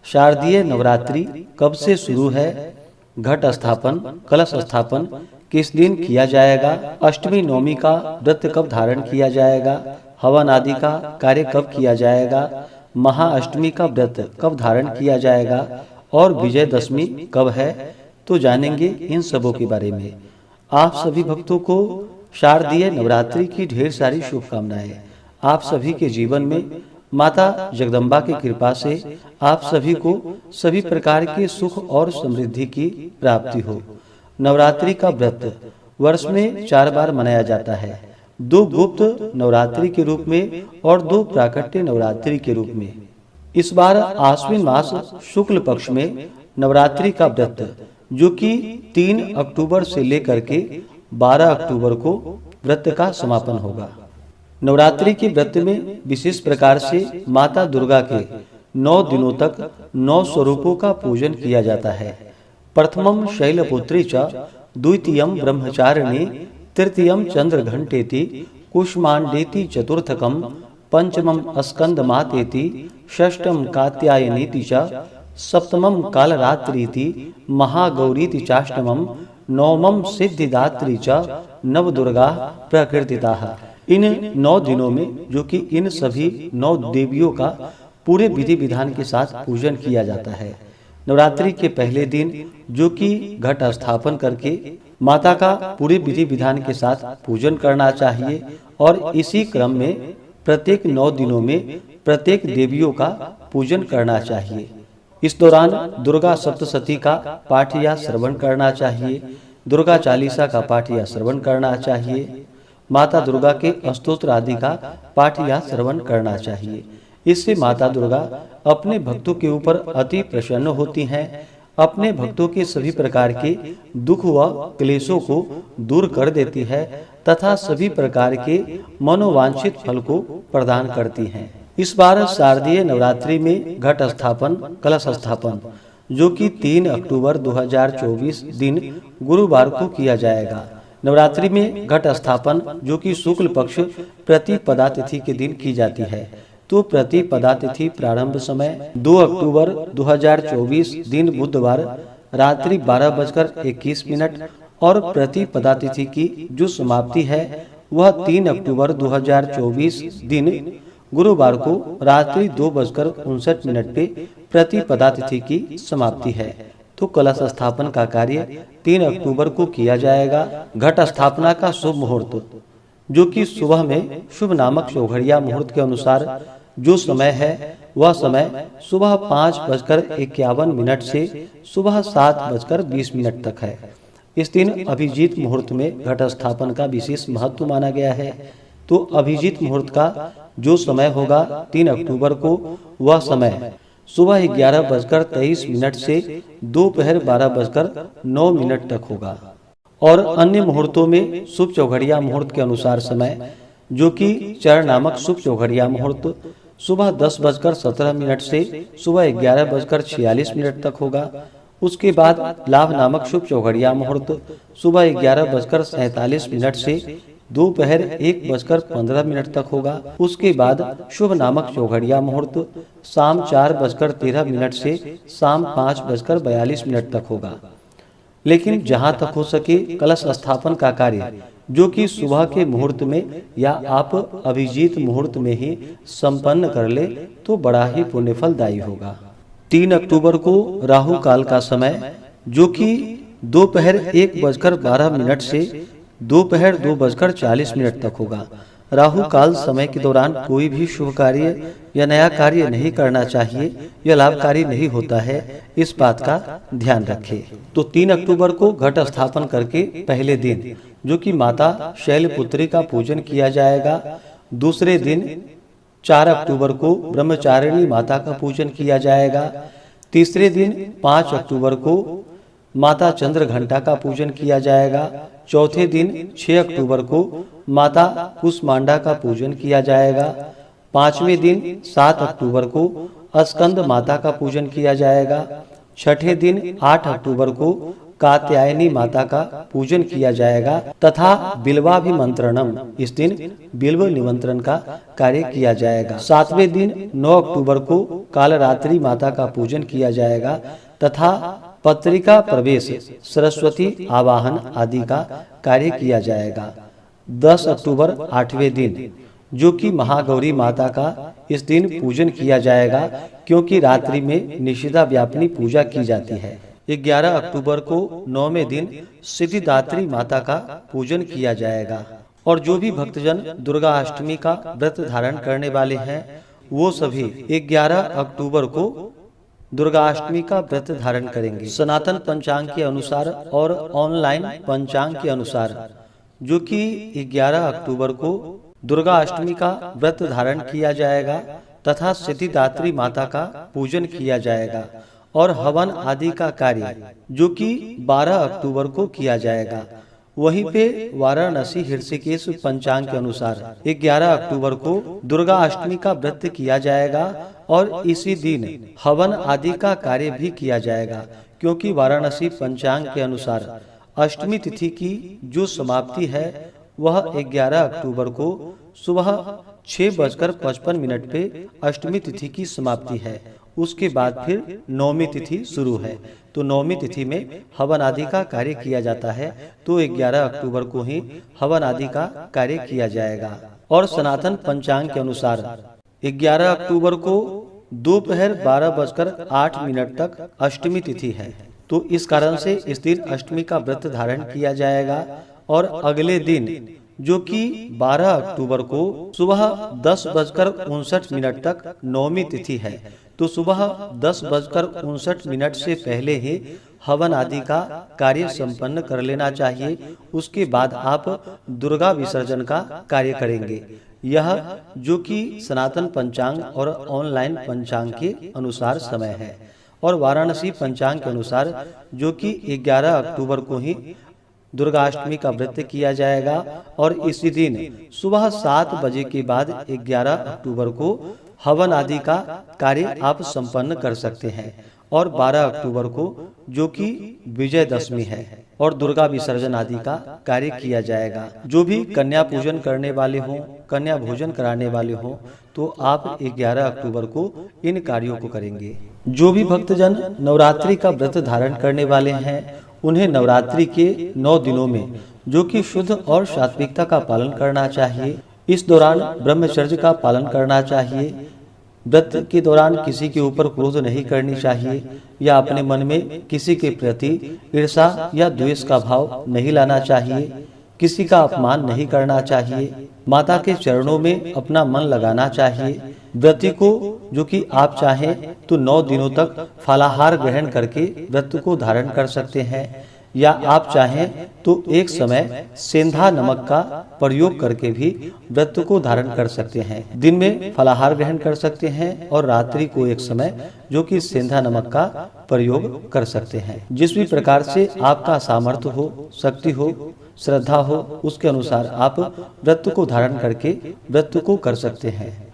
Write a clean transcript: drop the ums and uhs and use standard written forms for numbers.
शारदीय नवरात्रि कब से शुरू है? घट स्थापन, कलश स्थापन किस दिन किया जाएगा? अष्टमी नवमी का व्रत कब धारण किया जाएगा? हवन आदि का कार्य कब किया जाएगा? महाअष्टमी का व्रत कब धारण किया जाएगा? और विजयदशमी कब है? तो जानेंगे इन सबों के बारे में। आप सभी भक्तों को शारदीय नवरात्रि की ढेर सारी शुभकामनाएं। आप सभी के जीवन में माता जगदम्बा की कृपा से आप सभी को सभी प्रकार के सुख और समृद्धि की प्राप्ति हो। नवरात्रि का व्रत वर्ष में 4 बार मनाया जाता है, 2 गुप्त नवरात्रि के रूप में और 2 प्राकट्य नवरात्रि के रूप में। इस बार आश्विन मास शुक्ल पक्ष में नवरात्रि का व्रत, जो कि 3 अक्टूबर से लेकर के 12 अक्टूबर को व्रत का समापन होगा। नवरात्रि के व्रत में विशेष प्रकार से माता दुर्गा के 9 दिनों तक 9 स्वरूपों का पूजन किया जाता है। प्रथमम शैलपुत्री च, द्वितीयम ब्रह्मचारिणी, तृतीयम चंद्रघंटेति, कुष्मांडेति, चतुर्थकम पंचमम स्कंदमातेति, षष्ठम कात्यायनीति च, सप्तमम कालरात्रीति, महागौरीति चाष्टमम, नवमम सिद्धिदात्री च, नवदुर्गा प्रकृतिताः। इन 9 दिनों में, जो कि इन सभी 9 देवियों का पूरे विधि विधान के साथ पूजन किया जाता है। नवरात्रि के पहले दिन, जो कि घट स्थापन करके माता का पूरे विधि विधान के साथ पूजन करना चाहिए, और इसी क्रम में प्रत्येक 9 दिनों में प्रत्येक देवियों का पूजन करना चाहिए। इस दौरान दुर्गा सप्तशती का पाठ या श्रवण करना चाहिए, दुर्गा चालीसा का पाठ या श्रवण करना चाहिए, माता दुर्गा के स्तोत्र आदि का पाठ या श्रवण करना चाहिए। इससे माता दुर्गा अपने भक्तों के ऊपर अति प्रसन्न होती हैं, अपने भक्तों के सभी प्रकार के दुख व क्लेशों को दूर कर देती है तथा सभी प्रकार के मनोवांछित फल को प्रदान करती हैं। इस बार शारदीय नवरात्रि में घट स्थापन, कलश स्थापन, जो कि 3 अक्टूबर 2024 दिन गुरुवार को किया जाएगा। नवरात्रि में घट स्थापन, जो कि शुक्ल पक्ष प्रतिपदा तिथि के दिन की जाती है, तो प्रतिपदा तिथि प्रारंभ समय 2 अक्टूबर 2024 दिन बुधवार रात्रि 12:21 और प्रतिपदा तिथि की जो समाप्ति है वह 3 अक्टूबर 2024 दिन गुरुवार को रात्रि 2:59 पे प्रतिपदा तिथि की समाप्ति है। तो कलश स्थापन का कार्य 3 अक्टूबर को किया जाएगा। घट स्थापना का शुभ मुहूर्त, जो कि सुबह में शुभ नामक चौघड़िया मुहूर्त के अनुसार जो समय है वह समय सुबह 5:51 से सुबह 7:20 तक है। इस दिन अभिजीत मुहूर्त में घट स्थापन का विशेष महत्व माना गया है। तो अभिजीत मुहूर्त का जो समय होगा 3 अक्टूबर को, वह समय सुबह 11:23 से दोपहर 12:09 तक होगा। और अन्य मुहूर्तों में शुभ चौघड़िया मुहूर्त के अनुसार समय, जो कि चरण नामक शुभ चौघड़िया मुहूर्त सुबह 10:17 से सुबह 11:46 तक होगा। उसके बाद लाभ नामक शुभ चौघड़िया मुहूर्त सुबह 11:47 से दोपहर 1:15 तक होगा। उसके बाद शुभ नामक चौघड़िया मुहूर्त शाम 4:13 से शाम 5:42 तक होगा। लेकिन जहां तक हो सके कलश स्थापन का कार्य, जो कि सुबह के मुहूर्त में या आप अभिजीत मुहूर्त में ही संपन्न कर ले, तो बड़ा ही पुण्यफलदायी होगा। 3 अक्टूबर को राहु काल का समय, जो कि दोपहर 1:12 से दोपहर 2:40 तक होगा। राहु काल समय के दौरान कोई भी शुभ कार्य या नया कार्य नहीं करना चाहिए, यह लाभकारी नहीं होता है, इस बात का ध्यान रखें। तो 3 अक्टूबर को घट स्थापन करके पहले दिन, जो कि माता शैलपुत्री का पूजन किया जाएगा। दूसरे दिन 4 अक्टूबर को ब्रह्मचारिणी माता का पूजन किया जाएगा। तीसरे दिन 5 अक्टूबर को माता चंद्रघंटा का पूजन किया जाएगा। चौथे दिन 6 अक्टूबर को माता कुष्मांडा का पूजन किया जाएगा। 5वें दिन 7 अक्टूबर को स्कंद माता का पूजन किया जाएगा। छठे दिन 8 अक्टूबर को कात्यायनी माता का पूजन किया जाएगा तथा बिल्वाभिमंत्रणम, इस दिन बिल्व निमंत्रण का कार्य किया जाएगा। 7वें दिन 9 अक्टूबर को कालरात्रि माता का पूजन किया जाएगा तथा पत्रिका प्रवेश, सरस्वती आवाहन आदि का कार्य किया जाएगा। 10 अक्टूबर 8वें दिन जो कि महागौरी माता का इस दिन पूजन किया जाएगा, क्योंकि रात्रि में निशिदा व्यापिनी पूजा की जाती है। 11 अक्टूबर को 9वें दिन सिद्धिदात्री माता का पूजन किया जाएगा। और जो भी भक्तजन दुर्गा अष्टमी का व्रत धारण करने वाले हैं वो सभी 11 अक्टूबर को दुर्गा अष्टमी का व्रत धारण करेंगे। सनातन पंचांग के अनुसार और ऑनलाइन पंचांग के अनुसार जो कि 11 अक्टूबर को दुर्गा अष्टमी का व्रत धारण किया जाएगा तथा सिद्धिदात्री माता का पूजन किया जाएगा और हवन आदि का कार्य जो कि 12 अक्टूबर को किया जाएगा। वहीं पे वाराणसी ऋषिकेश पंचांग के अनुसार 11 अक्टूबर को दुर्गा अष्टमी का व्रत किया जाएगा और इसी दिन हवन आदि का कार्य भी किया जाएगा, क्योंकि वाराणसी पंचांग के अनुसार अष्टमी तिथि की जो समाप्ति है वह 11 अक्टूबर को सुबह 6:55 पे अष्टमी तिथि की समाप्ति है। उसके बाद फिर नवमी तिथि शुरू है, तो नवमी तिथि में हवन आदि का कार्य किया जाता है, तो 11 अक्टूबर को ही हवन आदि का कार्य किया जाएगा। और सनातन पंचांग के अनुसार 11 अक्टूबर को दोपहर 12:08 तक अष्टमी तिथि है, तो इस कारण से इस दिन अष्टमी का व्रत धारण किया जाएगा। और अगले दिन जो कि 12 अक्टूबर को सुबह 10:59 तक नवमी तिथि है, तो सुबह 10:59 से पहले ही हवन आदि का कार्य संपन्न कर लेना चाहिए। उसके बाद आप दुर्गा विसर्जन का कार्य करेंगे। यह जो कि सनातन पंचांग और ऑनलाइन पंचांग के अनुसार समय है। और वाराणसी पंचांग के अनुसार जो कि 11 अक्टूबर को ही दुर्गाष्टमी का व्रत किया जाएगा और इसी दिन सुबह 7 बजे के बाद 11 अक्टूबर को हवन आदि का कार्य आप संपन्न कर सकते हैं। और 12 अक्टूबर को जो कि विजयदशमी है और दुर्गा विसर्जन आदि का कार्य किया जाएगा। जो भी कन्या पूजन करने वाले हों, कन्या भोजन कराने वाले हों, तो आप 11 अक्टूबर को इन कार्यों को करेंगे। जो भी भक्तजन नवरात्रि का व्रत धारण करने वाले हैं उन्हें नवरात्रि के 9 दिनों में जो कि शुद्ध और सात्विकता का पालन करना चाहिए। इस दौरान ब्रह्मचर्य का पालन करना चाहिए। व्रत के दौरान किसी के ऊपर क्रोध नहीं करनी चाहिए या अपने मन में किसी के प्रति ईर्षा या द्वेष का भाव नहीं लाना चाहिए। किसी का अपमान नहीं करना चाहिए। माता के चरणों में अपना मन लगाना चाहिए। व्रती को जो कि आप चाहें तो 9 दिनों तक फलाहार ग्रहण करके व्रत को धारण कर सकते हैं, या आप चाहें तो एक समय सेंधा नमक का प्रयोग करके भी व्रत को धारण कर सकते हैं। दिन में फलाहार ग्रहण कर सकते हैं और रात्रि को एक समय जो कि सेंधा नमक का प्रयोग कर सकते हैं। जिस भी प्रकार से आपका सामर्थ्य हो, शक्ति हो, श्रद्धा हो, उसके अनुसार आप व्रत को धारण करके व्रत को कर सकते हैं।